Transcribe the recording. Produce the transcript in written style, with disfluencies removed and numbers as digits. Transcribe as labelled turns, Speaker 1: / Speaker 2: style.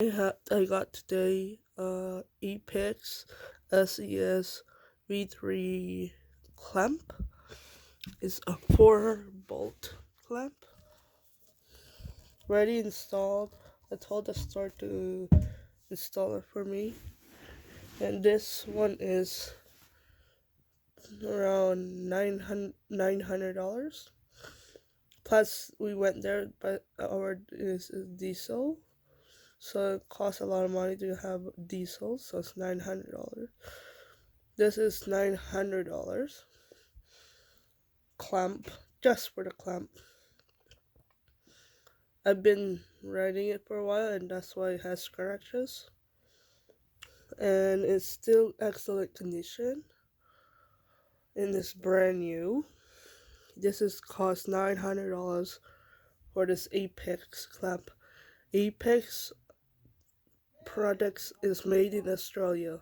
Speaker 1: I got today Apex SCS V3 clamp. It's a 4-bolt clamp. Ready installed. I told the store to install it for me. And this one is around $900. Plus we went there, but our is diesel. So it costs a lot of money to have diesel, so it's $900. This is $900 clamp, just for the clamp. I've been riding it for a while, and that's why it has scratches. And it's still excellent condition, and it's brand new. This is cost $900 for this Apex clamp. Apex products is made in Australia.